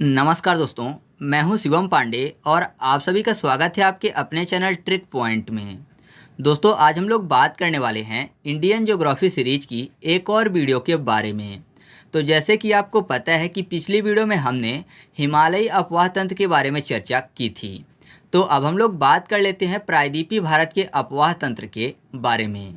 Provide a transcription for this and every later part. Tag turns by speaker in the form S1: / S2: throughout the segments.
S1: नमस्कार दोस्तों, मैं हूं शिवम पांडे और आप सभी का स्वागत है आपके अपने चैनल ट्रिक पॉइंट में। दोस्तों, आज हम लोग बात करने वाले हैं इंडियन ज्योग्राफी सीरीज की एक और वीडियो के बारे में। तो जैसे कि आपको पता है कि पिछली वीडियो में हमने हिमालयी अपवाह तंत्र के बारे में चर्चा की थी। तो अब हम लोग बात कर लेते हैं प्रायद्वीपीय भारत के अपवाह तंत्र के बारे में।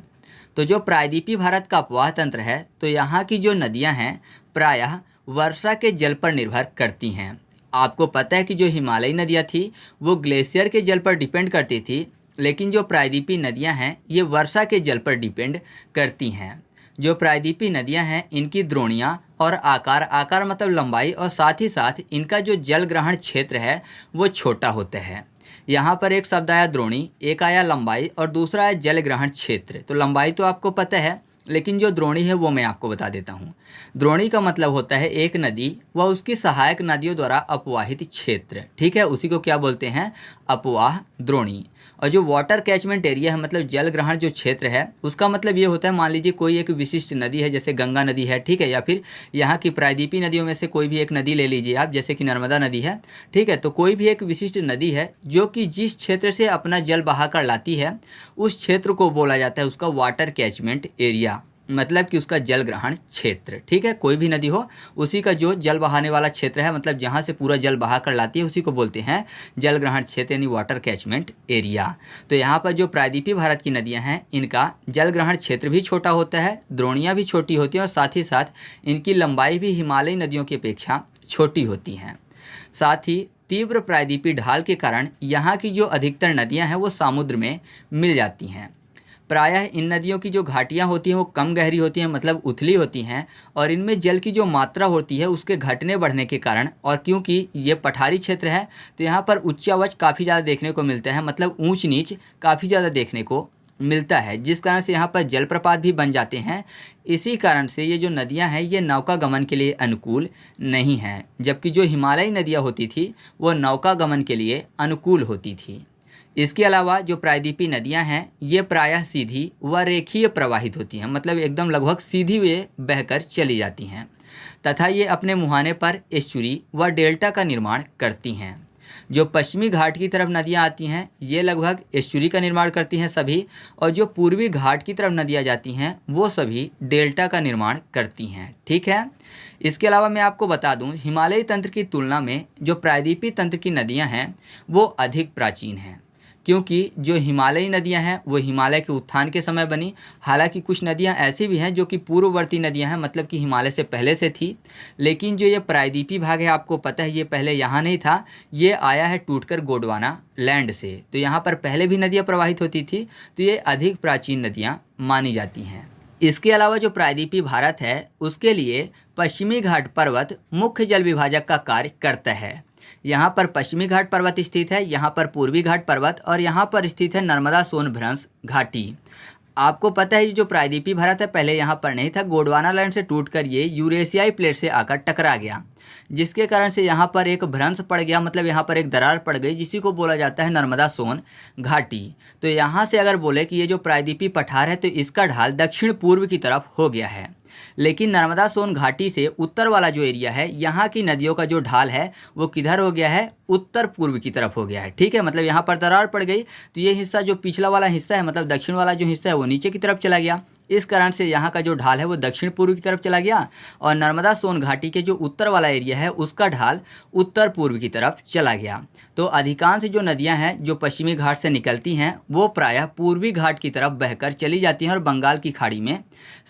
S1: तो जो प्रायद्वीपीय भारत का अपवाह तंत्र है, तो यहाँ की जो नदियाँ हैं प्रायः वर्षा के जल पर निर्भर करती हैं। आपको पता है कि जो हिमालयी नदियाँ थी वो ग्लेशियर के जल पर डिपेंड करती थी, लेकिन जो प्रायद्वीपीय नदियाँ हैं ये वर्षा के जल पर डिपेंड करती हैं। जो प्रायद्वीपीय नदियाँ हैं इनकी द्रोणियाँ और आकार मतलब लंबाई, और साथ ही साथ इनका जो जल ग्रहण क्षेत्र है वो छोटा होता है। यहाँ पर एक शब्द आया द्रोणी, एक आया लंबाई और दूसरा आया जल ग्रहण क्षेत्र। तो लंबाई तो आपको पता है, लेकिन जो द्रोणी है वो मैं आपको बता देता हूँ। द्रोणी का मतलब होता है एक नदी व उसकी सहायक नदियों द्वारा अपवाहित क्षेत्र। ठीक है, उसी को क्या बोलते हैं? अपवाह द्रोणी। और जो वाटर कैचमेंट एरिया है मतलब जल ग्रहण जो क्षेत्र है, उसका मतलब ये होता है, मान लीजिए कोई एक विशिष्ट नदी है, जैसे गंगा नदी है, ठीक है, या फिर यहाँ की प्रायद्वीपीय नदियों में से कोई भी एक नदी ले लीजिए आप, जैसे कि नर्मदा नदी है, ठीक है। तो कोई भी एक विशिष्ट नदी है जो कि जिस क्षेत्र से अपना जल बहा कर लाती है उस क्षेत्र को बोला जाता है उसका वाटर कैचमेंट एरिया, मतलब कि उसका जल ग्रहण क्षेत्र। ठीक है, कोई भी नदी हो उसी का जो जल बहाने वाला क्षेत्र है, मतलब जहाँ से पूरा जल बहा कर लाती है, उसी को बोलते हैं जल ग्रहण क्षेत्र यानी वाटर कैचमेंट एरिया। तो यहाँ पर जो प्रायद्वीपीय भारत की नदियाँ हैं इनका जल ग्रहण क्षेत्र भी छोटा होता है, द्रोणियाँ भी छोटी होती हैं और साथ ही साथ इनकी लंबाई भी हिमालयी नदियों की अपेक्षा छोटी होती हैं। साथ ही तीव्र प्रायद्वीपीय ढाल के कारण यहाँ की जो अधिकतर नदियाँ हैं वो समुद्र में मिल जाती हैं। प्रायः इन नदियों की जो घाटियाँ होती हैं वो कम गहरी होती हैं, मतलब उथली होती हैं, और इनमें जल की जो मात्रा होती है उसके घटने बढ़ने के कारण, और क्योंकि ये पठारी क्षेत्र है तो यहाँ पर उच्चावच काफ़ी ज़्यादा देखने को मिलता है, मतलब ऊंच नीच काफ़ी ज़्यादा देखने को मिलता है, जिस कारण से यहाँ पर जलप्रपात भी बन जाते हैं। इसी कारण से ये जो नदियाँ हैं ये नौका गमन के लिए अनुकूल नहीं हैं, जबकि जो हिमालयी नदियाँ होती थी वो नौका गमन के लिए अनुकूल होती थी। इसके अलावा जो प्रायद्वीपीय नदियां हैं ये प्रायः सीधी व रेखीय प्रवाहित होती हैं, मतलब एकदम लगभग सीधी वे बहकर चली जाती हैं, तथा ये अपने मुहाने पर एस्चुरी व डेल्टा का निर्माण करती हैं। जो पश्चिमी घाट की तरफ नदियां आती हैं ये लगभग एस्चुरी का निर्माण करती हैं सभी, और जो पूर्वी घाट की तरफ नदियां जाती हैं वो सभी डेल्टा का निर्माण करती हैं। ठीक है, इसके अलावा मैं आपको बता दूं, हिमालयी तंत्र की तुलना में जो प्रायद्वीपीय तंत्र की नदियां हैं वो अधिक प्राचीन हैं, क्योंकि जो हिमालयी नदियां हैं वो हिमालय के उत्थान के समय बनी। हालांकि कुछ नदियां ऐसी भी हैं जो कि पूर्ववर्ती नदियां हैं, मतलब कि हिमालय से पहले से थी, लेकिन जो ये प्रायद्वीपीय भाग है आपको पता है ये पहले यहाँ नहीं था, ये आया है टूटकर गोंडवाना लैंड से। तो यहाँ पर पहले भी नदियाँ प्रवाहित होती थी, तो ये अधिक प्राचीन नदियाँ मानी जाती हैं। इसके अलावा जो प्रायद्वीपीय भारत है उसके लिए पश्चिमी घाट पर्वत मुख्य जल विभाजक का कार्य करता है। यहाँ पर पश्चिमी घाट पर्वत स्थित है, यहाँ पर पूर्वी घाट पर्वत, और यहाँ पर स्थित है नर्मदा सोनभ्रंश घाटी। आपको पता है जो प्रायद्वीपीय भारत है पहले यहाँ पर नहीं था, गोंडवाना लैंड से टूटकर ये यूरेशियाई प्लेट से आकर टकरा गया, जिसके कारण से यहाँ पर एक भ्रंश पड़ गया, मतलब यहाँ पर एक दरार पड़ गई, जिसी को बोला जाता है नर्मदा सोन घाटी। तो यहाँ से अगर बोले कि ये जो प्रायद्वीपीय पठार है तो इसका ढाल दक्षिण पूर्व की तरफ हो गया है, लेकिन नर्मदा सोन घाटी से उत्तर वाला जो एरिया है यहाँ की नदियों का जो ढाल है वो किधर हो गया है? उत्तर पूर्व की तरफ हो गया है। ठीक है, मतलब यहाँ पर दरार पड़ गई तो ये हिस्सा जो पिछला वाला हिस्सा है, मतलब दक्षिण वाला जो हिस्सा है वो नीचे की तरफ चला गया। इस कारण से यहाँ का जो ढाल है वो दक्षिण पूर्व की तरफ चला गया, और नर्मदा सोन घाटी के जो उत्तर वाला एरिया है उसका ढाल उत्तर पूर्व की तरफ चला गया। तो अधिकांश जो नदियाँ हैं जो पश्चिमी घाट से निकलती हैं वो प्रायः पूर्वी घाट की तरफ बहकर चली जाती हैं और बंगाल की खाड़ी में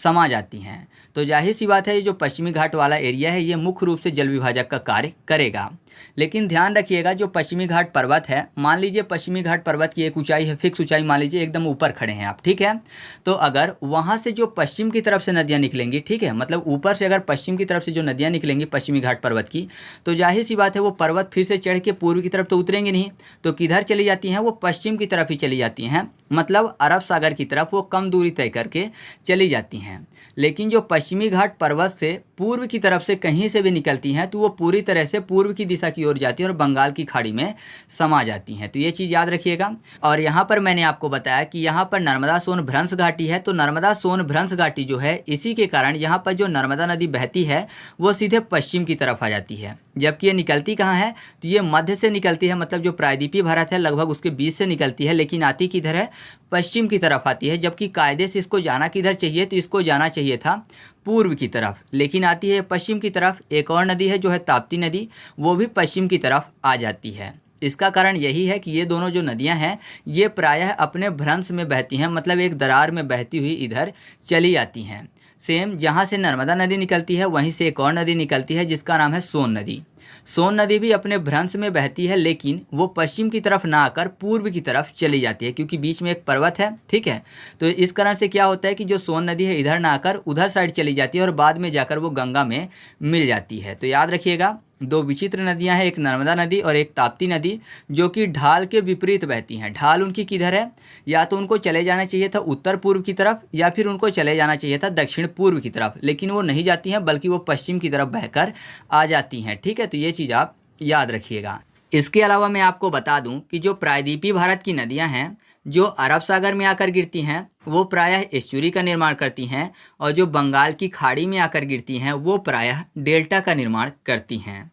S1: समा जाती हैं। तो जाहिर सी बात है ये जो पश्चिमी घाट वाला एरिया है ये मुख्य रूप से जल विभाजक का कार्य करेगा। लेकिन ध्यान रखिएगा, जो पश्चिमी घाट पर्वत है, मान लीजिए पश्चिमी घाट पर्वत की एक ऊंचाई है, फिक्स ऊंचाई मान लीजिए, एकदम ऊपर खड़े हैं आप, ठीक है, तो अगर वहां से जो पश्चिम की तरफ से नदियां निकलेंगी, ठीक है, मतलब ऊपर से अगर पश्चिम की तरफ से जो नदियां निकलेंगी पश्चिमी घाट पर्वत की, तो जाहिर सी बात है वो पर्वत फिर से चढ़ के पूर्व की तरफ तो उतरेंगे नहीं, तो किधर चली जाती हैं? वो पश्चिम की तरफ ही चली जाती हैं, मतलब अरब सागर की तरफ वो कम दूरी तय करके चली जाती हैं। लेकिन जो पश्चिमी घाट पर्वत से पूर्व की तरफ से कहीं से भी निकलती हैं तो वो पूरी तरह से पूर्व की दिशा की ओर जाती हैं और बंगाल की खाड़ी में समा जाती हैं। तो ये चीज़ याद रखिएगा। और यहाँ पर मैंने आपको बताया कि यहाँ पर नर्मदा सोन भ्रंश घाटी है, तो नर्मदा सोनभ्रंश घाटी जो है, इसी के कारण यहाँ पर जो नर्मदा नदी बहती है वो सीधे पश्चिम की तरफ आ जाती है। जबकि ये निकलती कहाँ है, तो ये मध्य से निकलती है, मतलब जो प्रायद्वीपीय भारत है लगभग उसके बीच से निकलती है, लेकिन आती किधर है, पश्चिम की तरफ आती है। जबकि कायदे से इसको जाना किधर चाहिए, तो इसको जाना चाहिए था पूर्व की तरफ, लेकिन आती है पश्चिम की तरफ। एक और नदी है जो है ताप्ती नदी, वो भी पश्चिम की तरफ आ जाती है। इसका कारण यही है कि ये दोनों जो नदियां हैं ये प्रायः अपने भ्रंश में बहती हैं, मतलब एक दरार में बहती हुई इधर चली आती हैं। सेम जहाँ से नर्मदा नदी निकलती है वहीं से एक और नदी निकलती है जिसका नाम है सोन नदी। सोन नदी भी अपने भ्रंश में बहती है, लेकिन वो पश्चिम की तरफ ना आकर पूर्व की तरफ चली जाती है, क्योंकि बीच में एक पर्वत है, ठीक है। तो इस कारण से क्या होता है कि जो सोन नदी है इधर ना आकर उधर साइड चली जाती है और बाद में जाकर वो गंगा में मिल जाती है। तो याद रखिएगा, दो विचित्र नदियां हैं, एक नर्मदा नदी और एक ताप्ती नदी, जो कि ढाल के विपरीत बहती हैं। ढाल उनकी किधर है, या तो उनको चले जाना चाहिए था उत्तर पूर्व की तरफ, या फिर उनको चले जाना चाहिए था दक्षिण पूर्व की तरफ, लेकिन वो नहीं जाती हैं बल्कि वो पश्चिम की तरफ बहकर आ जाती हैं, ठीक है। तो ये चीज़ आप याद रखिएगा। इसके अलावा मैं आपको बता दूं कि जो प्रायद्वीपीय भारत की नदियां हैं जो अरब सागर में आकर गिरती हैं वो प्रायः एस्चुरी का निर्माण करती हैं, और जो बंगाल की खाड़ी में आकर गिरती हैं वो प्रायः डेल्टा का निर्माण करती हैं।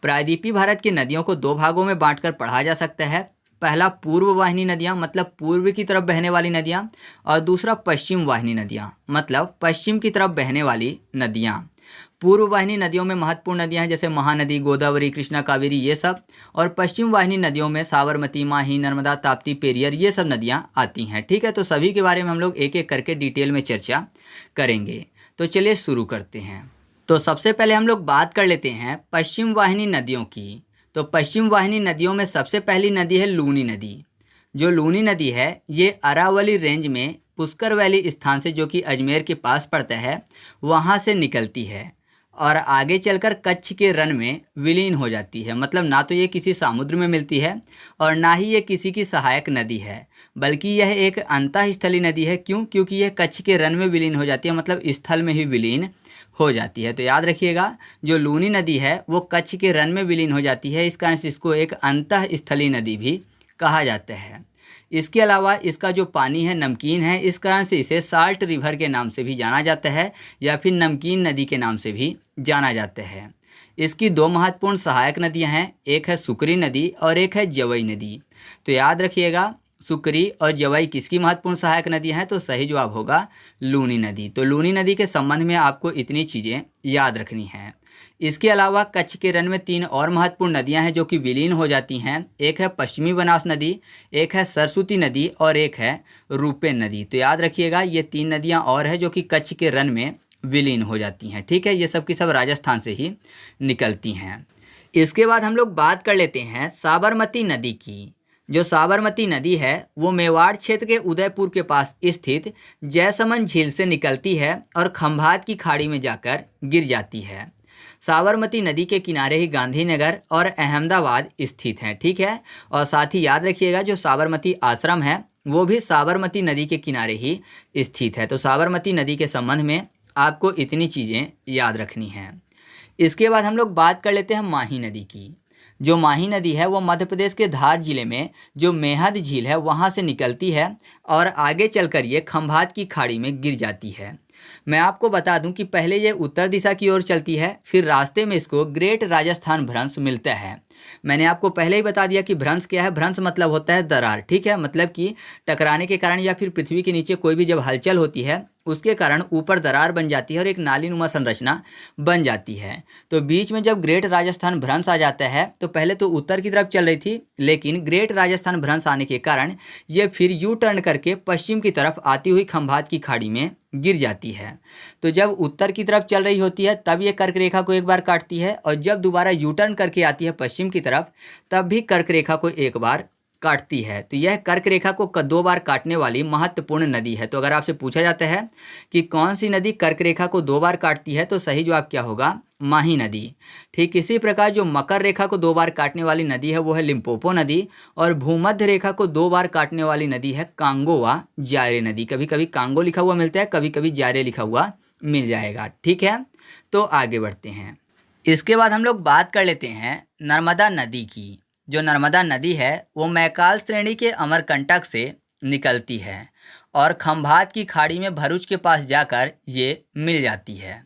S1: प्रायद्वीपीय भारत की नदियों को दो भागों में बांटकर पढ़ा जा सकता है। पहला पूर्व वाहिनी नदियाँ, मतलब पूर्व की तरफ बहने वाली नदियाँ, और दूसरा पश्चिम वाहिनी नदियाँ, मतलब पश्चिम की तरफ बहने वाली नदियाँ। पूर्व वाहिनी नदियों में महत्वपूर्ण नदियां हैं जैसे महानदी, गोदावरी, कृष्णा, कावेरी, ये सब। और पश्चिम वाहिनी नदियों में साबरमती, माही, नर्मदा, ताप्ती, पेरियर, ये सब नदियां आती हैं, ठीक है। तो सभी के बारे में हम लोग एक एक करके डिटेल में चर्चा करेंगे। तो चलिए शुरू करते हैं। तो सबसे पहले हम लोग बात कर लेते हैं पश्चिम वाहिनी नदियों की। तो पश्चिम वाहिनी नदियों में सबसे पहली नदी है लूनी नदी। जो लूनी नदी है ये अरावली रेंज में पुष्कर वैली स्थान से, जो कि अजमेर के पास पड़ता है, वहाँ से निकलती है और आगे चलकर कच्छ के रन में विलीन हो जाती है। मतलब ना तो ये किसी समुद्र में मिलती है और ना ही ये किसी की सहायक नदी है, बल्कि यह एक अंतःस्थलीय नदी है। क्यों? क्योंकि यह कच्छ के रन में विलीन हो जाती है, मतलब स्थल में ही विलीन हो जाती है। तो याद रखिएगा, जो लूनी नदी है वो कच्छ के रन में विलीन हो जाती है, इस कारण से इसको एक अंतःस्थलीय नदी भी कहा जाता है। इसके अलावा इसका जो पानी है नमकीन है, इस कारण से इसे साल्ट रिवर के नाम से भी जाना जाता है, या फिर नमकीन नदी के नाम से भी जाना जाता है। इसकी दो महत्वपूर्ण सहायक नदियां हैं, एक है सुकरी नदी और एक है जवई नदी। तो याद रखिएगा, सुकरी और जवई किसकी महत्वपूर्ण सहायक नदियां हैं, तो सही जवाब होगा लूनी नदी। तो लूनी नदी के संबंध में आपको इतनी चीज़ें याद रखनी हैं। इसके अलावा कच्छ के रन में तीन और महत्वपूर्ण नदियां हैं जो कि विलीन हो जाती हैं। एक है पश्चिमी बनास नदी, एक है सरस्वती नदी और एक है रूपेन नदी। तो याद रखिएगा, ये तीन नदियां और हैं जो कि कच्छ के रन में विलीन हो जाती हैं, ठीक है। ये सब की सब राजस्थान से ही निकलती हैं। इसके बाद हम लोग बात कर लेते हैं साबरमती नदी की। जो साबरमती नदी है वो मेवाड़ क्षेत्र के उदयपुर के पास स्थित जयसमंद झील से निकलती है और खंभात की खाड़ी में जाकर गिर जाती है। साबरमती नदी के किनारे ही गांधीनगर और अहमदाबाद स्थित हैं, ठीक है। और साथ ही याद रखिएगा, जो साबरमती आश्रम है वो भी साबरमती नदी के किनारे ही स्थित है। तो साबरमती नदी के संबंध में आपको इतनी चीज़ें याद रखनी हैं। इसके बाद हम लोग बात कर लेते हैं माही नदी की। जो माही नदी है वो मध्य प्रदेश के धार जिले में जो मेहद झील है वहाँ से निकलती है और आगे चलकर ये खंभात की खाड़ी में गिर जाती है। मैं आपको बता दूं कि पहले ये उत्तर दिशा की ओर चलती है, फिर रास्ते में इसको ग्रेट राजस्थान भ्रंश मिलता है। मैंने आपको पहले ही बता दिया कि भ्रंश क्या है। भ्रंश मतलब होता है दरार, ठीक है। मतलब कि टकराने के कारण या फिर पृथ्वी के नीचे कोई भी जब हलचल होती है उसके कारण ऊपर दरार बन जाती है और एक नालीनुमा संरचना बन जाती है। तो बीच में जब ग्रेट राजस्थान भ्रंश आ जाता है तो पहले तो उत्तर की तरफ चल रही थी, लेकिन ग्रेट राजस्थान भ्रंश आने के कारण ये फिर यू टर्न करके पश्चिम की तरफ आती हुई खंभात की खाड़ी में गिर जाती है। तो जब उत्तर की तरफ चल रही होती है तब ये कर्क रेखा को एक बार काटती है, और जब दोबारा यू टर्न करके आती है पश्चिम की तरफ तब भी कर्क रेखा को एक बार काटती है। तो यह कर्क रेखा को दो बार काटने वाली महत्वपूर्ण नदी है। तो अगर आपसे पूछा जाता है कि कौन सी नदी कर्क रेखा को दो बार काटती है तो सही जवाब क्या होगा, माही नदी। ठीक इसी प्रकार जो मकर रेखा को दो बार काटने वाली नदी है वो है लिम्पोपो नदी, और भूमध्य रेखा को दो बार काटने वाली नदी है कांगो व जायरे नदी। कभी कभी कांगो लिखा हुआ मिलता है, कभी कभी जायरे लिखा हुआ मिल जाएगा, ठीक है। तो आगे बढ़ते हैं। इसके बाद हम लोग बात कर लेते हैं नर्मदा नदी की। जो नर्मदा नदी है वो मैकाल श्रेणी के अमरकंटक से निकलती है और खंभात की खाड़ी में भरूच के पास जाकर ये मिल जाती है।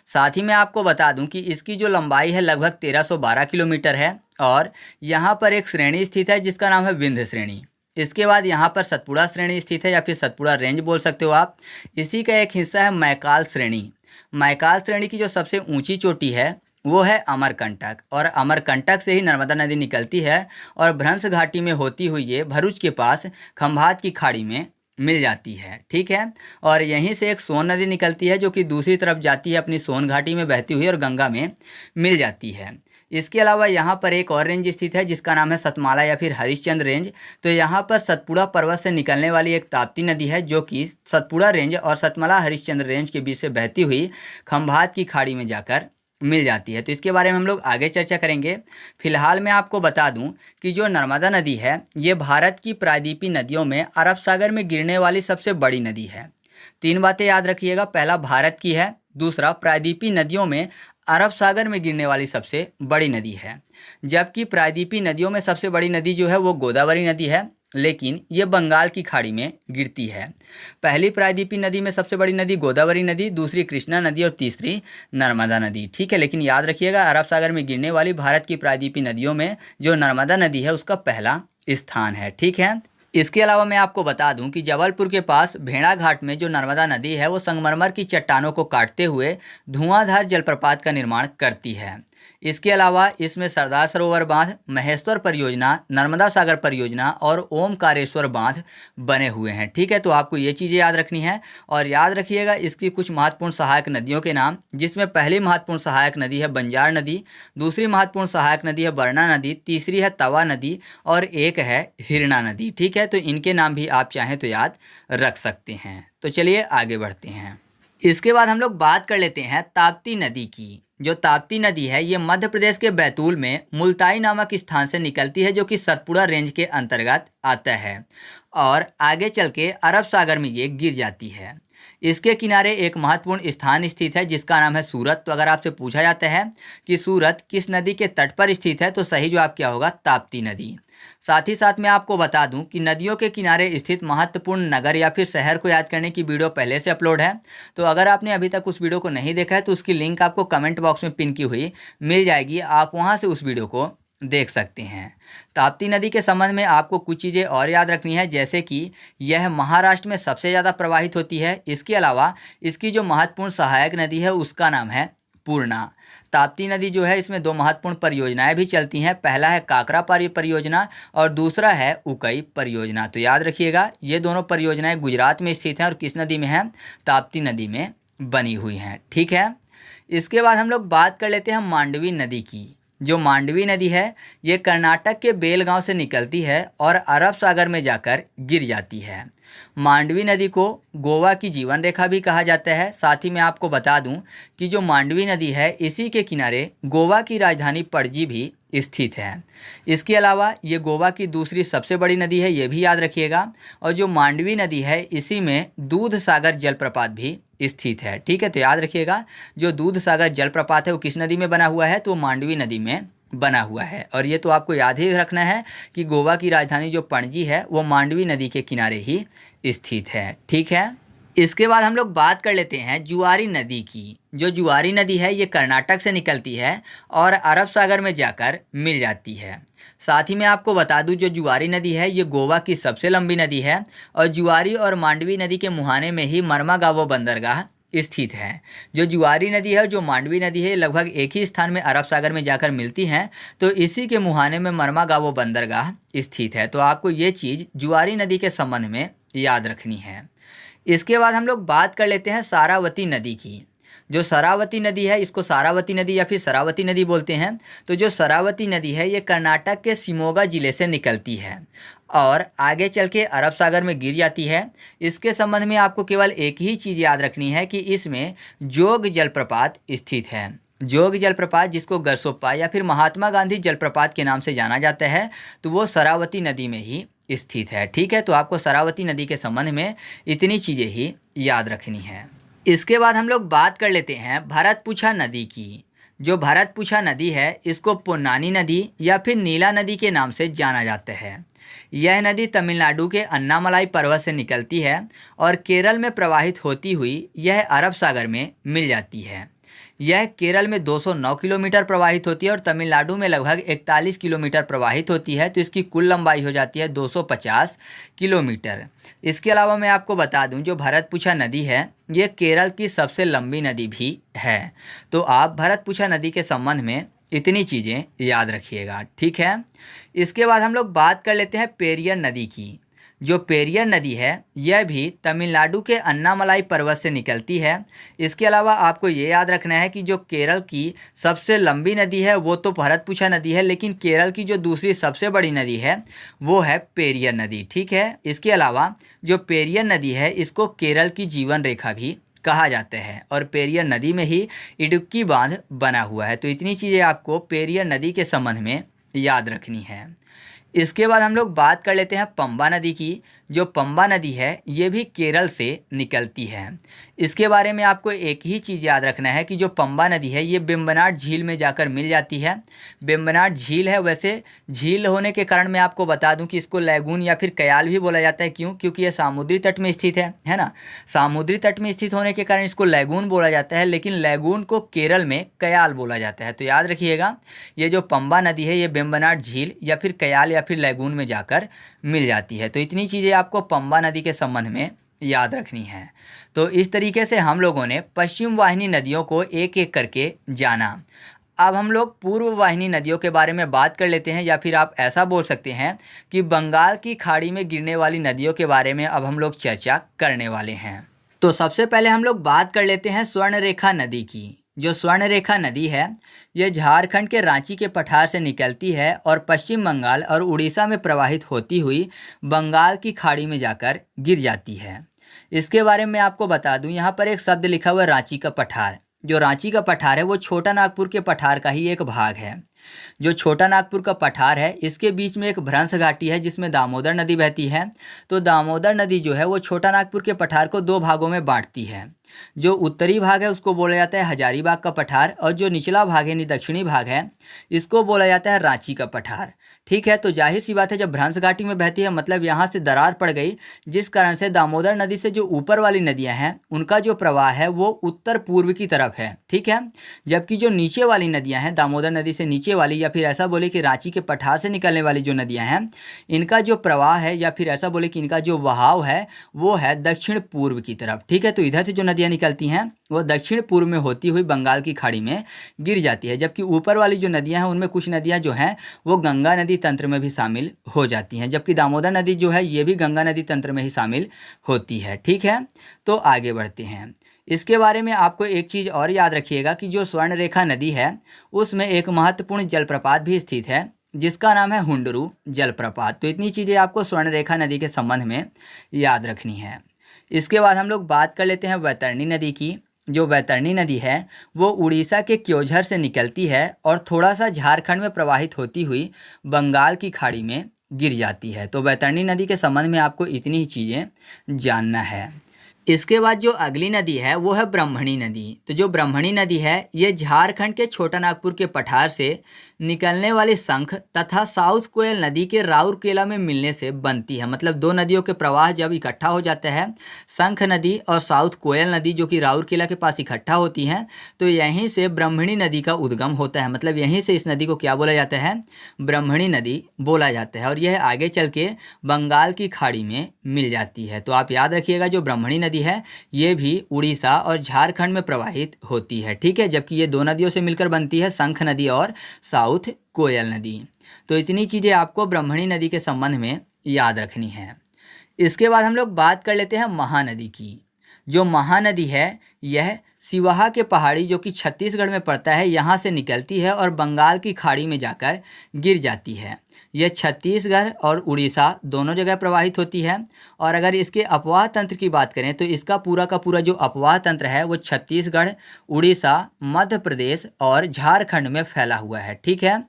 S1: साथ ही मैं आपको बता दूं कि इसकी जो लंबाई है लगभग 1312 किलोमीटर है और यहाँ पर एक श्रेणी स्थित है जिसका नाम है विंध्य श्रेणी। इसके बाद यहाँ पर सतपुड़ा श्रेणी स्थित है या फिर सतपुड़ा रेंज बोल सकते हो आप। इसी का एक हिस्सा है मैकाल श्रेणी। मैकाल श्रेणी की जो सबसे ऊंची चोटी है वो है अमरकंटक और अमरकंटक से ही नर्मदा नदी निकलती है और भ्रंश घाटी में होती हुई ये भरूच के पास खंभात की खाड़ी में मिल जाती है। ठीक है, और यहीं से एक सोन नदी निकलती है जो कि दूसरी तरफ जाती है अपनी सोन घाटी में बहती हुई और गंगा में मिल जाती है। इसके अलावा यहाँ पर एक और रेंज स्थित है जिसका नाम है सतमाला या फिर हरिश्चंद्र रेंज। तो यहाँ पर सतपुड़ा पर्वत से निकलने वाली एक ताप्ती नदी है जो कि सतपुड़ा रेंज और सतमाला हरिश्चंद्र रेंज के बीच से बहती हुई खंभात की खाड़ी में जाकर मिल जाती है। तो इसके बारे में हम लोग आगे चर्चा करेंगे। फिलहाल मैं आपको बता दूं कि जो नर्मदा नदी है ये भारत की प्रायद्वीपीय नदियों में अरब सागर में गिरने वाली सबसे बड़ी नदी है। 3 बातें याद रखिएगा, पहला भारत की है, दूसरा प्रायद्वीपीय नदियों में अरब सागर में गिरने वाली सबसे बड़ी नदी है। जबकि प्रायद्वीपीय नदियों में सबसे बड़ी नदी जो है वो गोदावरी नदी है, लेकिन ये बंगाल की खाड़ी में गिरती है। पहली प्रायद्वीपीय नदी में सबसे बड़ी नदी गोदावरी नदी, दूसरी कृष्णा नदी और तीसरी नर्मदा नदी। ठीक है, लेकिन याद रखिएगा अरब सागर में गिरने वाली भारत की प्रायद्वीपीय नदियों में जो नर्मदा नदी है उसका पहला स्थान है। ठीक है, इसके अलावा मैं आपको बता दूं कि जबलपुर के पास भेड़ा घाट में जो नर्मदा नदी है वो संगमरमर की चट्टानों को काटते हुए धुआंधार जलप्रपात का निर्माण करती है। इसके अलावा इसमें सरदार सरोवर बांध, महेश्वर परियोजना, नर्मदा सागर परियोजना और ओमकारेश्वर बांध बने हुए हैं। ठीक है, तो आपको ये चीज़ें याद रखनी है और याद रखिएगा इसकी कुछ महत्वपूर्ण सहायक नदियों के नाम, जिसमें पहली महत्वपूर्ण सहायक नदी है बंजार नदी, दूसरी महत्वपूर्ण सहायक नदी है बरना नदी, तीसरी है तवा नदी और एक है हिरना नदी। ठीक है, तो इनके नाम भी आप चाहें तो याद रख सकते हैं। तो चलिए आगे बढ़ते हैं। इसके बाद हम लोग बात कर लेते हैं ताप्ती नदी की। जो ताप्ती नदी है ये मध्य प्रदेश के बैतूल में मुल्ताई नामक स्थान से निकलती है जो कि सतपुड़ा रेंज के अंतर्गत आता है और आगे चल के अरब सागर में ये गिर जाती है। इसके किनारे एक महत्वपूर्ण स्थान स्थित है जिसका नाम है सूरत। तो अगर आपसे पूछा जाता है कि सूरत किस नदी के तट पर स्थित है तो सही जवाब क्या होगा, ताप्ती नदी। साथ ही साथ मैं आपको बता दूं कि नदियों के किनारे स्थित महत्वपूर्ण नगर या फिर शहर को याद करने की वीडियो पहले से अपलोड है। तो अगर आपने अभी तक उस वीडियो को नहीं देखा है तो उसकी लिंक आपको कमेंट बॉक्स में पिन की हुई मिल जाएगी, आप वहां से उस वीडियो को देख सकते हैं। ताप्ती नदी के संबंध में आपको कुछ चीज़ें और याद रखनी है, जैसे कि यह महाराष्ट्र में सबसे ज़्यादा प्रवाहित होती है। इसके अलावा इसकी जो महत्वपूर्ण सहायक नदी है उसका नाम है पूर्णा। ताप्ती नदी जो है इसमें 2 महत्वपूर्ण परियोजनाएं भी चलती हैं, पहला है काकरा परियोजना और दूसरा है उकई परियोजना। तो याद रखिएगा ये दोनों परियोजनाएं गुजरात में स्थित हैं और किस नदी में है, ताप्ती नदी में बनी हुई हैं। ठीक है, इसके बाद हम लोग बात कर लेते हैं मांडवी नदी की। जो मांडवी नदी है ये कर्नाटक के बेलगांव से निकलती है और अरब सागर में जाकर गिर जाती है। मांडवी नदी को गोवा की जीवन रेखा भी कहा जाता है। साथ ही मैं आपको बता दूं कि जो मांडवी नदी है इसी के किनारे गोवा की राजधानी पणजी भी स्थित है। इसके अलावा ये गोवा की दूसरी सबसे बड़ी नदी है, ये भी याद रखिएगा। और जो मांडवी नदी है इसी में दूध सागर जलप्रपात भी स्थित है। ठीक है, तो याद रखिएगा जो दूध सागर जलप्रपात है वो किस नदी में बना हुआ है, तो मांडवी नदी में बना हुआ है। और ये तो आपको याद ही रखना है कि गोवा की राजधानी जो पणजी है वो मांडवी नदी के किनारे ही स्थित है। ठीक है, इसके बाद हम लोग बात कर लेते हैं जुआरी नदी की। जो जुआरी नदी है ये कर्नाटक से निकलती है और अरब सागर में जाकर मिल जाती है। साथ ही मैं आपको बता दूं जो जुआरी नदी है ये गोवा की सबसे लंबी नदी है और जुआरी और मांडवी नदी के मुहाने में ही मर्मागावो बंदरगाह स्थित है। जो जुआरी नदी है और जो मांडवी नदी है लगभग एक ही स्थान में अरब सागर में जाकर मिलती हैं, तो इसी के मुहाने में मर्मागावो बंदरगाह स्थित है। तो आपको ये चीज़ जुआरी नदी के संबंध में याद रखनी है। इसके बाद हम लोग बात कर लेते हैं सारावती नदी की। जो सरावती नदी है इसको सारावती नदी या फिर सरावती नदी बोलते हैं। तो जो सरावती नदी है ये कर्नाटक के शिमोगा जिले से निकलती है और आगे चल के अरब सागर में गिर जाती है। इसके संबंध में आपको केवल एक ही चीज़ याद रखनी है कि इसमें जोग जलप्रपात स्थित है। जोग जलप्रपात जिसको गरसोप्पा या फिर महात्मा गांधी जलप्रपात के नाम से जाना जाता है, तो वो सरावती नदी में ही स्थित है। ठीक है, तो आपको सरावती नदी के संबंध में इतनी चीज़ें ही याद रखनी है। इसके बाद हम लोग बात कर लेते हैं भरतपुछा नदी की। जो भरतपुछा नदी है इसको पोन्नानी नदी या फिर नीला नदी के नाम से जाना जाता है। यह नदी तमिलनाडु के अन्नामलाई पर्वत से निकलती है और केरल में प्रवाहित होती हुई यह अरब सागर में मिल जाती है। यह केरल में 209 किलोमीटर प्रवाहित होती है और तमिलनाडु में लगभग 41 किलोमीटर प्रवाहित होती है। तो इसकी कुल लंबाई हो जाती है 250 किलोमीटर। इसके अलावा मैं आपको बता दूं, जो भरतपुछा नदी है ये केरल की सबसे लंबी नदी भी है। तो आप भरतपुछा नदी के संबंध में इतनी चीज़ें याद रखिएगा, ठीक है। इसके बाद हम लोग बात कर लेते हैं पेरियर नदी की। जो पेरियर नदी है यह भी तमिलनाडु के अन्नामलाई पर्वत से निकलती है। इसके अलावा आपको ये याद रखना है कि जो केरल की सबसे लंबी नदी है वो तो भरतपुछा नदी है, लेकिन केरल की जो दूसरी सबसे बड़ी नदी है वो है पेरियर नदी, ठीक है। इसके अलावा जो पेरियर नदी है इसको केरल की जीवन रेखा भी कहा जाता है और पेरियर नदी में ही इडुक्की बांध बना हुआ है। तो इतनी चीज़ें आपको पेरियर नदी के संबंध में याद रखनी है। इसके बाद हम लोग बात कर लेते हैं पंबा नदी की। जो पंबा नदी है ये भी केरल से निकलती है। इसके बारे में आपको एक ही चीज़ याद रखना है कि जो पंबा नदी है ये बेम्बनाड झील में जाकर मिल जाती है। बेम्बनाड झील है, वैसे झील होने के कारण मैं आपको बता दूं कि इसको लैगून या फिर कयाल भी बोला जाता है। क्यों? क्योंकि यह समुद्री तट में स्थित है ना। समुद्री तट में स्थित होने के कारण इसको लैगून बोला जाता है, लेकिन लैगून को केरल में कयाल बोला जाता है। तो याद रखिएगा, ये जो पंबा नदी है ये बेम्बनाड झील या फिर कयाल या फिर लैगून में जाकर मिल जाती है। तो इतनी चीज़ें आपको पंबा नदी के संबंध में याद रखनी है। तो इस तरीके से हम लोगों ने पश्चिम वाहिनी नदियों को एक एक करके जाना। अब हम लोग पूर्व वाहिनी नदियों के बारे में बात कर लेते हैं, या फिर आप ऐसा बोल सकते हैं कि बंगाल की खाड़ी में गिरने वाली नदियों के बारे में अब हम लोग चर्चा करने वाले हैं। तो सबसे पहले हम लोग बात कर लेते हैं स्वर्णरेखा नदी की। जो स्वर्णरेखा नदी है यह झारखंड के रांची के पठार से निकलती है और पश्चिम बंगाल और उड़ीसा में प्रवाहित होती हुई बंगाल की खाड़ी में जाकर गिर जाती है। इसके बारे में आपको बता दूं, यहाँ पर एक शब्द लिखा हुआ है रांची का पठार। जो रांची का पठार है वो छोटा नागपुर के पठार का ही एक भाग है। जो छोटा नागपुर का पठार है इसके बीच में एक भ्रंश घाटी है जिसमें दामोदर नदी बहती है। तो दामोदर नदी जो है वो छोटा नागपुर के पठार को दो भागों में बांटती है। जो उत्तरी भाग है उसको बोला जाता है हजारीबाग का पठार और जो निचला भाग है यानी दक्षिणी भाग है इसको बोला जाता है रांची का पठार, ठीक है। तो जाहिर सी बात है जब भ्रंश घाटी में बहती है मतलब यहाँ से दरार पड़ गई, जिस कारण से दामोदर नदी से जो ऊपर वाली नदियाँ हैं उनका जो प्रवाह है वो उत्तर पूर्व की तरफ है, ठीक है। जबकि जो नीचे वाली नदियाँ हैं दामोदर नदी से नीचे वाली, या फिर ऐसा बोले कि रांची के पठार से निकलने वाली जो नदियाँ हैं इनका जो प्रवाह है, या फिर ऐसा बोले कि इनका जो बहाव है वो है दक्षिण पूर्व की तरफ, ठीक है। तो इधर से जो नदियाँ निकलती हैं वो दक्षिण पूर्व में होती हुई बंगाल की खाड़ी में गिर जाती है। जबकि ऊपर वाली जो नदियां हैं उनमें कुछ नदियां जो हैं वो गंगा नदी तंत्र में भी शामिल हो जाती हैं, जबकि दामोदर नदी जो है ये भी गंगा नदी तंत्र में ही शामिल होती है, ठीक है। तो आगे बढ़ते हैं। इसके बारे में आपको एक चीज़ और याद रखिएगा कि जो स्वर्णरेखा नदी है उसमें एक महत्वपूर्ण जलप्रपात भी स्थित है जिसका नाम है हुंडरू जलप्रपात। तो इतनी चीज़ें आपको स्वर्णरेखा नदी के संबंध में याद रखनी है। इसके बाद हम लोग बात कर लेते हैं वैतरणी नदी की। जो वैतरणी नदी है वो उड़ीसा के क्योंझर से निकलती है और थोड़ा सा झारखंड में प्रवाहित होती हुई बंगाल की खाड़ी में गिर जाती है। तो वैतरणी नदी के संबंध में आपको इतनी ही चीज़ें जानना है। इसके बाद जो अगली नदी है वो है ब्रह्मणी नदी। तो जो ब्रह्मणी नदी है ये झारखंड के छोटा नागपुर के पठार से निकलने वाली शंख तथा साउथ कोयल नदी के राउरकेला में मिलने से बनती है। मतलब दो नदियों के प्रवाह जब इकट्ठा हो जाता है, शंख नदी और साउथ कोयल नदी जो कि राउरकेला के पास इकट्ठा होती हैं, तो यहीं से ब्रह्मणी नदी का उद्गम होता है। मतलब यहीं से इस नदी को क्या बोला जाता है? ब्रह्मणी नदी बोला जाता है और यह आगे चल के बंगाल की खाड़ी में मिल जाती है। तो आप याद रखिएगा जो ब्रह्मणी नदी है ये भी उड़ीसा और झारखंड में प्रवाहित होती है, ठीक है। जबकि ये दो नदियों से मिलकर बनती है, शंख नदी और साउथ कोयल नदी। तो इतनी चीज़ें आपको ब्रह्मणी नदी के संबंध में याद रखनी है। इसके बाद हम लोग बात कर लेते हैं महानदी की। जो महानदी है यह सिवाहा के पहाड़ी जो कि छत्तीसगढ़ में पड़ता है यहाँ से निकलती है और बंगाल की खाड़ी में जाकर गिर जाती है। यह छत्तीसगढ़ और उड़ीसा दोनों जगह प्रवाहित होती है। और अगर इसके अपवाह तंत्र की बात करें तो इसका पूरा का पूरा जो अपवाह तंत्र है वो छत्तीसगढ़, उड़ीसा, मध्य प्रदेश और झारखंड में फैला हुआ है, ठीक है।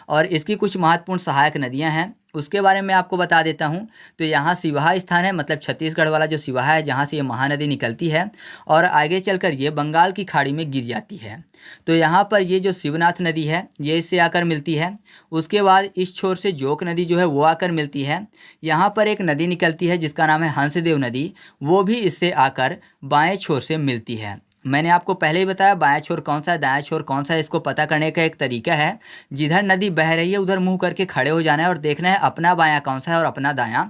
S1: और इसकी कुछ महत्वपूर्ण सहायक नदियाँ हैं उसके बारे में आपको बता देता हूँ। तो यहाँ सिवाहा स्थान है, मतलब छत्तीसगढ़ वाला जो सिवाहा है जहाँ से ये महानदी निकलती है। और आगे चलकर ये बंगाल की खाड़ी में गिर जाती है। तो यहाँ पर ये जो शिवनाथ नदी है ये इससे आकर मिलती है। उसके बाद इस छोर से जोक नदी जो है वो आकर मिलती है। यहाँ पर एक नदी निकलती है जिसका नाम है हंसदेव नदी, वो भी इससे आकर बाएं छोर से मिलती है। मैंने आपको पहले ही बताया बायां छोर कौन सा है, दायां छोर कौन सा है। इसको पता करने का एक तरीका है, जिधर नदी बह रही है उधर मुंह करके खड़े हो जाना है और देखना है अपना बायां कौन सा है और अपना दायां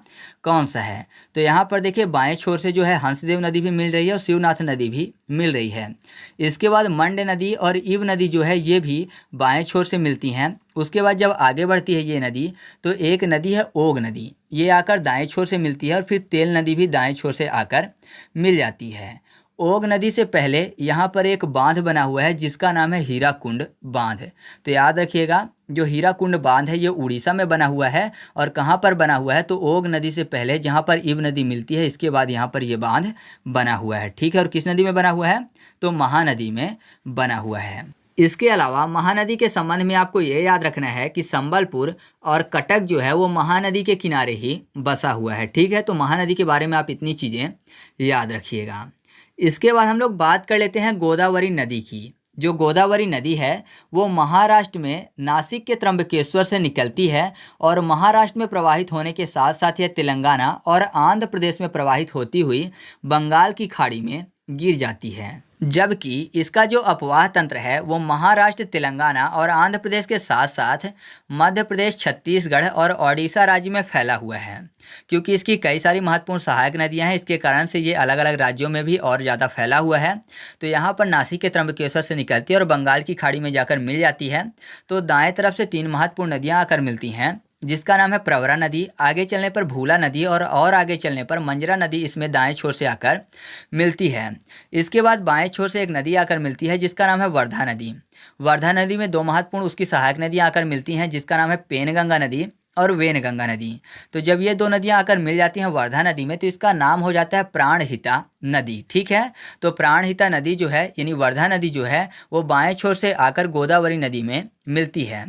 S1: कौन सा है। तो यहाँ पर देखिए बाएं छोर से जो है हंसदेव नदी भी मिल रही है और शिवनाथ नदी भी मिल रही है। इसके बाद मंड नदी और ईव नदी जो है ये भी बाएं छोर से मिलती हैं। उसके बाद जब आगे बढ़ती है ये नदी तो एक नदी है ओग नदी, ये आकर दाएं छोर से मिलती है और फिर तेल नदी भी दाएं छोर से आकर मिल जाती है। ओग नदी से पहले यहाँ पर एक बांध बना हुआ है जिसका नाम है हीराकुंड बांध। तो याद रखिएगा जो हीराकुंड बांध है ये उड़ीसा में बना हुआ है। और कहाँ पर बना हुआ है तो ओग नदी से पहले जहाँ पर ईव नदी मिलती है इसके बाद यहाँ पर ये बांध बना हुआ है। ठीक है, और किस नदी में बना हुआ है तो महानदी में बना हुआ है। इसके अलावा महानदी के संबंध में आपको ये याद रखना है कि संबलपुर और कटक जो है वो महानदी के किनारे ही बसा हुआ है। ठीक है, तो महानदी के बारे में आप इतनी चीज़ें याद रखिएगा। इसके बाद हम लोग बात कर लेते हैं गोदावरी नदी की। जो गोदावरी नदी है वो महाराष्ट्र में नासिक के त्र्यंबकेश्वर से निकलती है और महाराष्ट्र में प्रवाहित होने के साथ साथ यह तेलंगाना और आंध्र प्रदेश में प्रवाहित होती हुई बंगाल की खाड़ी में गिर जाती है। जबकि इसका जो अपवाह तंत्र है वो महाराष्ट्र, तेलंगाना और आंध्र प्रदेश के साथ साथ मध्य प्रदेश, छत्तीसगढ़ और ओडिशा राज्य में फैला हुआ है। क्योंकि इसकी कई सारी महत्वपूर्ण सहायक नदियां हैं, इसके कारण से ये अलग अलग राज्यों में भी और ज़्यादा फैला हुआ है। तो यहाँ पर नासिक के त्र्यंबकेश्वर से निकलती है और बंगाल की खाड़ी में जाकर मिल जाती है। तो दाएं तरफ से 3 महत्वपूर्ण नदियाँ आकर मिलती हैं जिसका नाम है प्रवरा नदी, आगे चलने पर भूला नदी और आगे चलने पर मंजरा नदी इसमें दाएं छोर से आकर मिलती है। इसके बाद बाएं छोर से एक नदी आकर मिलती है जिसका नाम है वर्धा नदी। वर्धा नदी में 2 महत्वपूर्ण उसकी सहायक नदियां आकर मिलती हैं जिसका नाम है पेनगंगा नदी और वेनगंगा नदी। तो जब ये 2 नदियां आकर मिल जाती हैं वर्धा नदी में तो इसका नाम हो जाता है प्राणहिता नदी। ठीक है, तो प्राणहिता नदी जो है यानी वर्धा नदी जो है वो बाएं छोर से आकर गोदावरी नदी में मिलती है।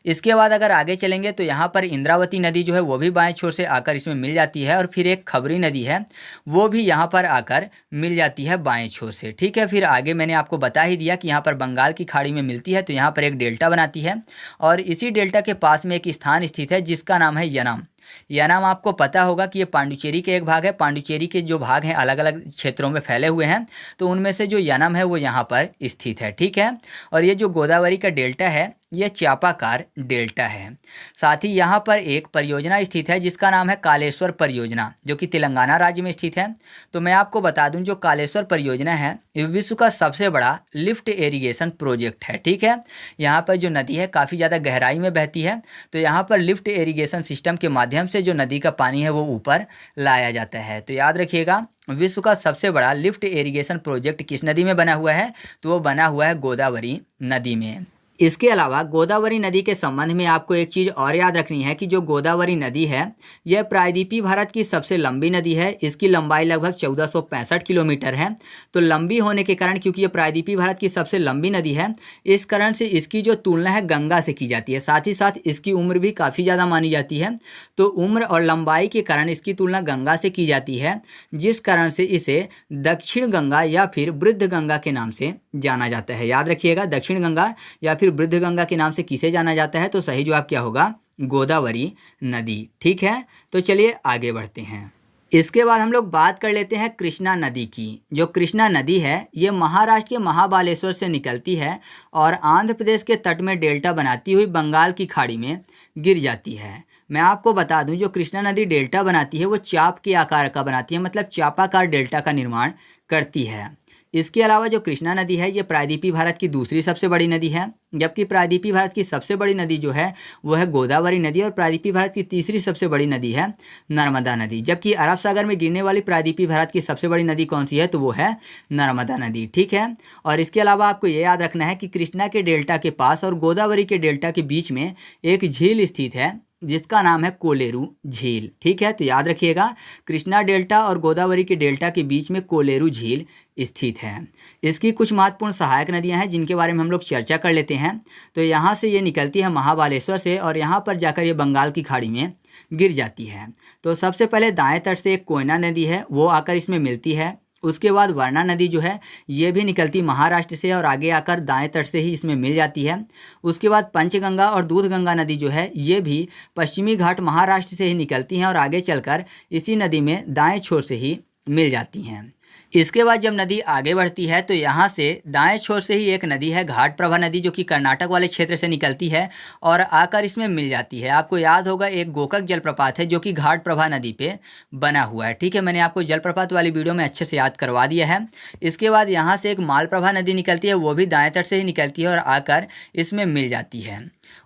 S1: इसके बाद अगर आगे चलेंगे तो यहाँ पर इंद्रावती नदी जो है वो भी बाएं छोर से आकर इसमें मिल जाती है और फिर एक खबरी नदी है वो भी यहाँ पर आकर मिल जाती है बाएं छोर से। ठीक है, फिर आगे मैंने आपको बता ही दिया कि यहाँ पर बंगाल की खाड़ी में मिलती है तो यहाँ पर एक डेल्टा बनाती है और इसी डेल्टा के पास में एक स्थान स्थित है जिसका नाम है यनम। यानाम आपको पता होगा कि ये पांडुचेरी के एक भाग है। पांडुचेरी के जो भाग हैं अलग अलग क्षेत्रों में फैले हुए हैं, तो उनमें से जो यानाम है वो यहाँ पर स्थित है। ठीक है, और ये जो गोदावरी का डेल्टा है यह चापाकार डेल्टा है। साथ ही यहाँ पर एक परियोजना स्थित है जिसका नाम है कालेश्वर परियोजना, जो कि तेलंगाना राज्य में स्थित है। तो मैं आपको बता दूं जो कालेश्वर परियोजना है ये विश्व का सबसे बड़ा लिफ्ट इरिगेशन प्रोजेक्ट है। ठीक है, यहाँ पर जो नदी है काफ़ी ज़्यादा गहराई में बहती है, तो यहाँ पर लिफ्ट इरिगेशन सिस्टम के माध्यम से जो नदी का पानी है वो ऊपर लाया जाता है। तो याद रखिएगा विश्व का सबसे बड़ा लिफ्ट इरिगेशन प्रोजेक्ट किस नदी में बना हुआ है तो वो बना हुआ है गोदावरी नदी में। इसके अलावा गोदावरी नदी के संबंध में आपको एक चीज़ और याद रखनी है कि जो गोदावरी नदी है यह प्रायद्वीपीय भारत की सबसे लंबी नदी है। इसकी लंबाई लगभग 1465 किलोमीटर है। तो लंबी होने के कारण, क्योंकि ये प्रायद्वीपीय भारत की सबसे लंबी नदी है, इस कारण से इसकी जो तुलना है गंगा से की जाती है। साथ ही साथ इसकी उम्र भी काफ़ी ज़्यादा मानी जाती है। तो उम्र और लंबाई के कारण इसकी तुलना गंगा से की जाती है, जिस कारण से इसे दक्षिण गंगा या फिर वृद्ध गंगा के नाम से जाना जाता है। याद रखिएगा दक्षिण गंगा या फिर वृद्ध गंगा के नाम से किसे जाना जाता है, तो सही जवाब क्या होगा गोदावरी नदी। ठीक है, तो चलिए आगे बढ़ते हैं। इसके बाद हम लोग बात कर लेते हैं कृष्णा नदी की। जो कृष्णा नदी है ये महाराष्ट्र के महाबालेश्वर से निकलती है और आंध्र प्रदेश के तट में डेल्टा बनाती हुई बंगाल की खाड़ी में गिर जाती है। मैं आपको बता दूं जो कृष्णा नदी डेल्टा बनाती है वो चाप के आकार का बनाती है, मतलब चापाकार डेल्टा का निर्माण करती है। इसके अलावा जो कृष्णा नदी है ये प्रायद्वीपीय भारत की दूसरी सबसे बड़ी नदी है, जबकि प्रायद्वीपीय भारत की सबसे बड़ी नदी जो है वो है गोदावरी नदी और प्रायद्वीपीय भारत की तीसरी सबसे बड़ी नदी है नर्मदा नदी। जबकि अरब सागर में गिरने वाली प्रायद्वीपीय भारत की सबसे बड़ी नदी कौन सी है तो वो है नर्मदा नदी। ठीक है, और इसके अलावा आपको ये याद रखना है कि कृष्णा के डेल्टा के पास और गोदावरी के डेल्टा के बीच में एक झील स्थित है जिसका नाम है कोलेरू झील। ठीक है, तो याद रखिएगा कृष्णा डेल्टा और गोदावरी के डेल्टा के बीच में कोलेरू झील स्थित है। इसकी कुछ महत्वपूर्ण सहायक नदियां हैं जिनके बारे में हम लोग चर्चा कर लेते हैं। तो यहाँ से ये निकलती है महाबालेश्वर से और यहाँ पर जाकर ये बंगाल की खाड़ी में गिर जाती है। तो सबसे पहले दाएं तट से एक कोयना नदी है वो आकर इसमें मिलती है उसके बाद वर्णा नदी जो है ये भी निकलती महाराष्ट्र से और आगे आकर दाएं तट से ही इसमें मिल जाती है। उसके बाद पंचगंगा और दूधगंगा नदी जो है ये भी पश्चिमी घाट महाराष्ट्र से ही निकलती हैं और आगे चलकर इसी नदी में दाएं छोर से ही मिल जाती हैं। इसके बाद जब नदी आगे बढ़ती है तो यहाँ से दाएं छोर से ही एक नदी है घाटप्रभा नदी, जो कि कर्नाटक वाले क्षेत्र से निकलती है और आकर इसमें मिल जाती है। आपको याद होगा एक गोकक जलप्रपात है जो कि घाटप्रभा नदी पे बना हुआ है। ठीक है, मैंने आपको जलप्रपात वाली वीडियो में अच्छे से याद करवा दिया है। इसके बाद यहाँ से एक मालप्रभा नदी निकलती है, वो भी दाएँ तट से ही निकलती है और आकर इसमें मिल जाती है।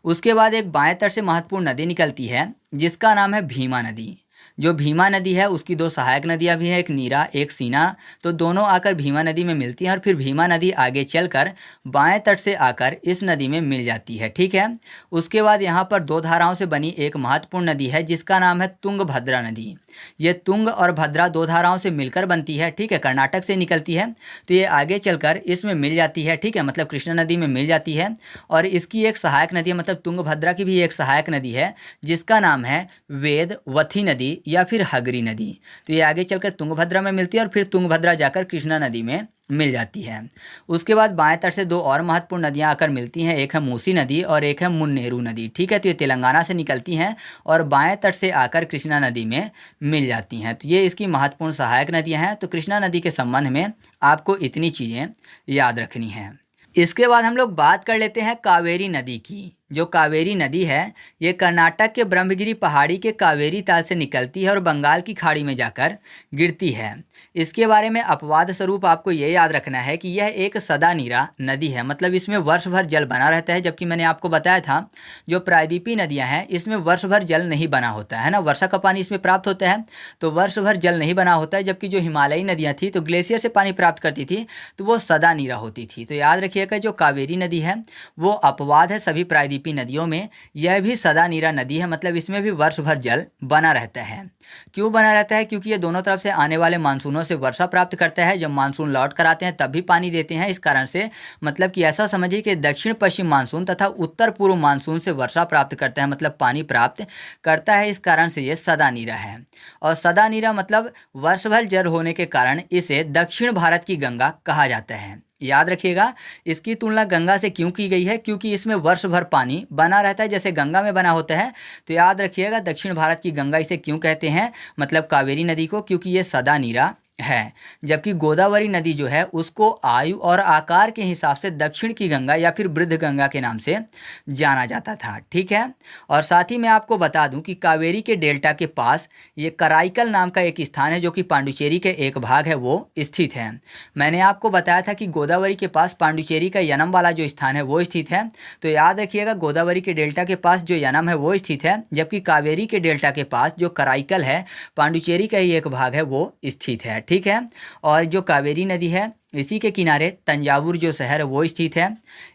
S1: उसके बाद एक बाएँ तट से महत्वपूर्ण नदी निकलती है जिसका नाम है भीमा नदी। जो भीमा नदी है उसकी दो सहायक नदियां भी हैं, एक नीरा एक सीना, तो दोनों आकर भीमा नदी में मिलती हैं और फिर भीमा नदी आगे चलकर बाएं तट से आकर इस नदी में मिल जाती है। ठीक है, उसके बाद यहाँ पर दो धाराओं से बनी एक महत्वपूर्ण नदी है जिसका नाम है तुंगभद्रा नदी। ये तुंग और भद्रा दो धाराओं से मिलकर बनती है। ठीक है, कर्नाटक से निकलती है तो ये आगे चलकर इसमें मिल जाती है। ठीक है, मतलब कृष्णा नदी में मिल जाती है और इसकी एक सहायक नदी है, मतलब तुंगभद्रा की भी एक सहायक नदी है जिसका नाम है वेदवथी नदी या फिर हगरी नदी। तो ये आगे चलकर तुंगभद्रा में मिलती है और फिर तुंगभद्रा जाकर कृष्णा नदी में मिल जाती है। उसके बाद बाएं तट से दो और महत्वपूर्ण नदियां आकर मिलती हैं, एक है मूसी नदी और एक है मुन्नेरू नदी। ठीक है, तो ये तेलंगाना से निकलती हैं और बाएं तट से आकर कृष्णा नदी में मिल जाती हैं। तो ये इसकी महत्वपूर्ण सहायक नदियां हैं। तो कृष्णा नदी के संबंध में आपको इतनी चीज़ें याद रखनी हैं। इसके बाद हम लोग बात कर लेते हैं कावेरी नदी की। जो कावेरी नदी है ये कर्नाटक के ब्रह्मगिरी पहाड़ी के कावेरी ताल से निकलती है और बंगाल की खाड़ी में जाकर गिरती है। इसके बारे में अपवाद स्वरूप आपको ये याद रखना है कि यह एक सदा नीरा नदी है, मतलब इसमें वर्ष भर जल बना रहता है। जबकि मैंने आपको बताया था जो प्रायद्वीपीय नदियाँ हैं इसमें वर्ष भर जल नहीं बना होता है ना, वर्षा का पानी इसमें प्राप्त होता है तो वर्ष भर जल नहीं बना होता है। जबकि जो हिमालयी नदियाँ थी तो ग्लेशियर से पानी प्राप्त करती थी तो वो सदा नीरा होती थी। तो याद रखिएगा जो कावेरी नदी है वो अपवाद है सभी प्रायद्वीपीय नदियों में, यह भी सदा नीरा नदी है, मतलब इसमें भी वर्ष भर जल बना रहता है। क्यों बना रहता है? क्योंकि ये दोनों तरफ से आने वाले मानसूनों से वर्षा प्राप्त करता है। जब मानसून लौट कर आते हैं तब भी पानी देते हैं। इस कारण से मतलब कि ऐसा समझिए कि दक्षिण पश्चिम मानसून तथा उत्तर पूर्व मानसून से वर्षा प्राप्त करता है, मतलब पानी प्राप्त करता है। इस कारण से ये सदा नीरा है। और सदा नीरा मतलब वर्ष भर जल होने के कारण इसे दक्षिण भारत की गंगा कहा जाता है। याद रखिएगा इसकी तुलना गंगा से क्यों की गई है, क्योंकि इसमें वर्ष भर पानी बना रहता है जैसे गंगा में बना होता है। तो याद रखिएगा दक्षिण भारत की गंगा इसे क्यों कहते हैं, मतलब कावेरी नदी को, क्योंकि ये सदा नीरा है। जबकि गोदावरी नदी जो है उसको आयु और आकार के हिसाब से दक्षिण की गंगा या फिर वृद्ध गंगा के नाम से जाना जाता था। ठीक है, और साथ ही मैं आपको बता दूं कि कावेरी के डेल्टा के पास ये कराईकल नाम का एक स्थान है जो कि पांडुचेरी के एक भाग है वो स्थित है। मैंने आपको बताया था कि गोदावरी के पास पांडुचेरी का यनम वाला जो स्थान है वो स्थित है। तो याद रखिएगा गोदावरी के डेल्टा के पास जो यनम है वो स्थित है, जबकि कावेरी के डेल्टा के पास जो कराईकल है पांडुचेरी का ही एक भाग है वो स्थित है। ठीक है, और जो कावेरी नदी है इसी के किनारे तंजावुर जो शहर है वो स्थित है।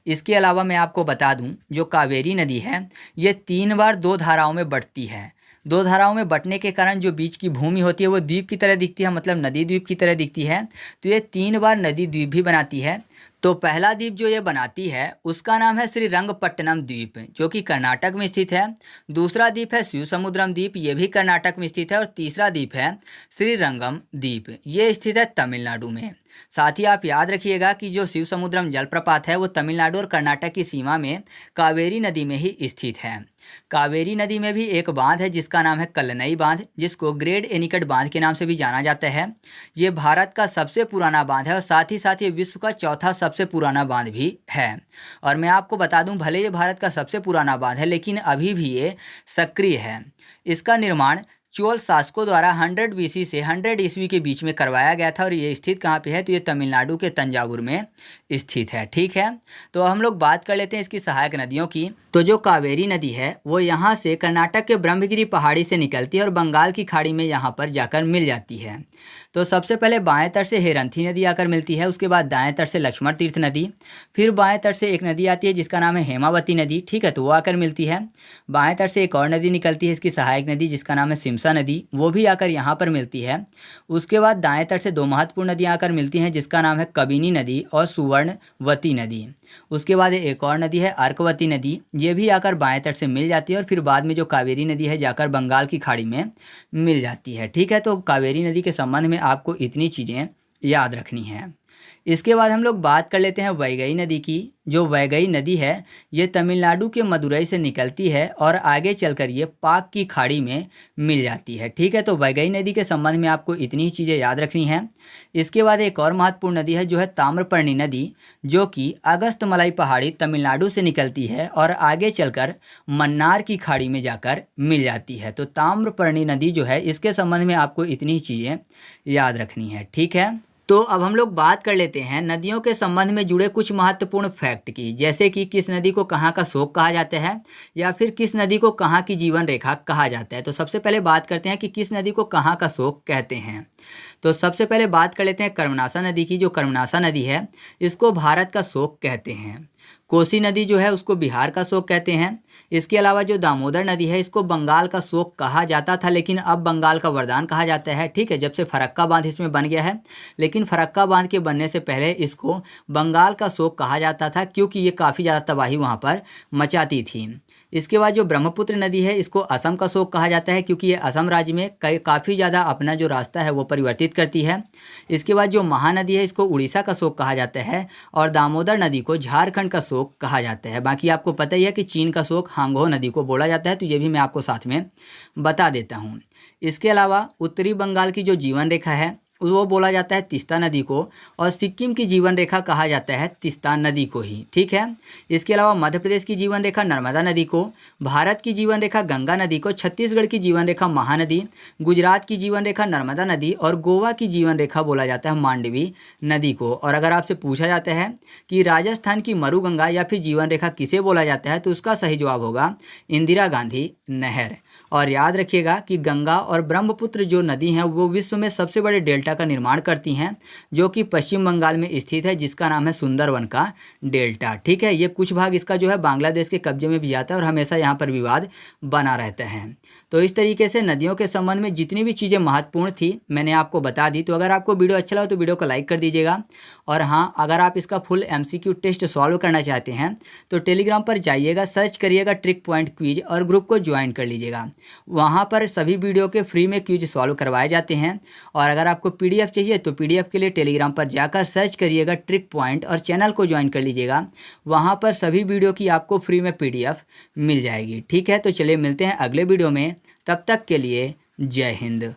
S1: इसके अलावा मैं आपको बता दूं जो कावेरी नदी है ये 3 बार 2 धाराओं में बंटती है। 2 धाराओं में बंटने के कारण जो बीच की भूमि होती है वो द्वीप की तरह दिखती है, मतलब नदी द्वीप की तरह दिखती है। तो ये 3 बार नदी द्वीप भी बनाती है। तो पहला द्वीप जो ये बनाती है उसका नाम है श्रीरंगपट्टनम द्वीप जो कि कर्नाटक में स्थित है। दूसरा द्वीप है शिवसमुद्रम द्वीप, ये भी कर्नाटक में स्थित है। और तीसरा द्वीप है श्रीरंगम द्वीप, ये स्थित है तमिलनाडु में। साथ ही आप याद रखिएगा कि जो शिवसमुद्रम जलप्रपात है वो तमिलनाडु और कर्नाटक की सीमा में कावेरी नदी में ही स्थित है। कावेरी नदी में भी एक बांध है जिसका नाम है कल्लनई बांध, जिसको ग्रेट एनीकट बांध के नाम से भी जाना जाता है। ये भारत का सबसे पुराना बांध है और साथ ही विश्व का चौथा सबसे पुराना बांध भी है। और मैं आपको बता दूं भले ये भारत का सबसे पुराना बांध है लेकिन अभी भी ये सक्रिय है। इसका निर्माण चोल शासकों द्वारा 100 BC से 100 ईस्वी के बीच में करवाया गया था और ये स्थित कहाँ पे है, तो ये तमिलनाडु के तंजावुर में स्थित है। ठीक है, तो हम लोग बात कर लेते हैं इसकी सहायक नदियों की। तो जो कावेरी नदी है वो यहाँ से कर्नाटक के ब्रह्मगिरी पहाड़ी से निकलती है और बंगाल की खाड़ी में यहाँ पर जाकर मिल जाती है। तो सबसे पहले बाएं तट से हेरंथी नदी आकर मिलती है, उसके बाद दाएं तट से लक्ष्मण तीर्थ नदी, फिर बाएं तट से एक नदी आती है जिसका नाम है हेमावती नदी। ठीक है, तो वो आकर मिलती है। बाएं तट से एक और नदी निकलती है इसकी सहायक नदी जिसका नाम है सिमसा नदी, वो भी आकर यहाँ पर मिलती है। उसके बाद दाएं तट से 2 महत्वपूर्ण नदियाँ आकर मिलती हैं जिसका नाम है कबिनी नदी और सुवर्णवती नदी। उसके बाद एक और नदी है अर्कवती नदी, ये भी आकर बाएं तट से मिल जाती है और फिर बाद में जो कावेरी नदी है जाकर बंगाल की खाड़ी में मिल जाती है। ठीक है, तो कावेरी नदी के संबंध में आपको इतनी चीज़ें याद रखनी है। इसके बाद हम लोग बात कर लेते हैं वैगई नदी की। जो वैगई नदी है ये तमिलनाडु के मदुरई से निकलती है और आगे चलकर ये पाक की खाड़ी में मिल जाती है। ठीक है, तो वैगई नदी के संबंध में आपको इतनी ही चीज़ें याद रखनी है। इसके बाद एक और महत्वपूर्ण नदी है जो है ताम्रपर्णी नदी, जो कि अगस्त्यमलाई पहाड़ी तमिलनाडु से निकलती है और आगे चलकर मन्नार की खाड़ी में जाकर मिल जाती है। तो ताम्रपर्णी नदी जो है इसके संबंध में आपको इतनी ही चीज़ें याद रखनी है। ठीक है, तो अब हम लोग बात कर लेते हैं नदियों के संबंध में जुड़े कुछ महत्वपूर्ण फैक्ट की, जैसे कि किस नदी को कहाँ का शोक कहा जाता है या फिर किस नदी को कहाँ की जीवन रेखा कहा जाता है। तो सबसे पहले बात करते हैं कि किस नदी को कहाँ का शोक कहते हैं। तो सबसे पहले बात कर लेते हैं कर्मनासा नदी की। जो कर्मनासा नदी है इसको भारत का शोक कहते हैं। कोसी नदी जो है उसको बिहार का शोक कहते हैं। इसके अलावा जो दामोदर नदी है इसको बंगाल का शोक कहा जाता था, लेकिन अब बंगाल का वरदान कहा जाता है। ठीक है, जब से फरक्का बांध इसमें बन गया है, लेकिन फरक्का बांध के बनने से पहले इसको बंगाल का शोक कहा जाता था, क्योंकि ये काफ़ी ज़्यादा तबाही वहाँ पर मचाती थी। इसके बाद जो ब्रह्मपुत्र नदी है इसको असम का शोक कहा जाता है, क्योंकि ये असम राज्य में काफ़ी ज़्यादा अपना जो रास्ता है वो परिवर्तित करती है। इसके बाद जो महानदी है इसको उड़ीसा का शोक कहा जाता है और दामोदर नदी को झारखंड का शोक कहा जाता है। बाकी आपको पता ही है कि चीन का शोक हांगहो नदी को बोला जाता है, तो ये भी मैं आपको साथ में बता देता हूँ। इसके अलावा उत्तरी बंगाल की जो जीवन रेखा है वो बोला जाता है तीस्ता नदी को, और सिक्किम की जीवन रेखा कहा जाता है तीस्ता नदी को ही। ठीक है, इसके अलावा मध्य प्रदेश की जीवन रेखा नर्मदा नदी को, भारत की जीवन रेखा गंगा नदी को, छत्तीसगढ़ की जीवन रेखा महानदी, गुजरात की जीवन रेखा नर्मदा नदी और गोवा की जीवन रेखा बोला जाता है मांडवी नदी को। और अगर आपसे पूछा जाता है कि राजस्थान की मरुगंगा या फिर जीवन रेखा किसे बोला जाता है, तो उसका सही जवाब होगा इंदिरा गांधी नहर। और याद रखिएगा कि गंगा और ब्रह्मपुत्र जो नदी हैं वो विश्व में सबसे बड़े डेल्टा का निर्माण करती हैं, जो कि पश्चिम बंगाल में स्थित है, जिसका नाम है सुंदरवन का डेल्टा। ठीक है, ये कुछ भाग इसका जो है बांग्लादेश के कब्जे में भी जाता है और हमेशा यहाँ पर विवाद बना रहता है। तो इस तरीके से नदियों के संबंध में जितनी भी चीज़ें महत्वपूर्ण थी मैंने आपको बता दी। तो अगर आपको वीडियो अच्छा लगा तो वीडियो को लाइक कर दीजिएगा। और हाँ, अगर आप इसका फुल MCQ टेस्ट सॉल्व करना चाहते हैं तो टेलीग्राम पर जाइएगा, सर्च करिएगा ट्रिक पॉइंट क्विज और ग्रुप को ज्वाइन कर लीजिएगा। वहाँ पर सभी वीडियो के फ्री में क्विज सॉल्व करवाए जाते हैं। और अगर आपको PDF चाहिए तो PDF के लिए टेलीग्राम पर जाकर सर्च करिएगा ट्रिक पॉइंट और चैनल को ज्वाइन कर लीजिएगा। वहाँ पर सभी वीडियो की आपको फ्री में PDF मिल जाएगी। ठीक है, तो चलिए मिलते हैं अगले वीडियो में, तब तक के लिए जय हिंद।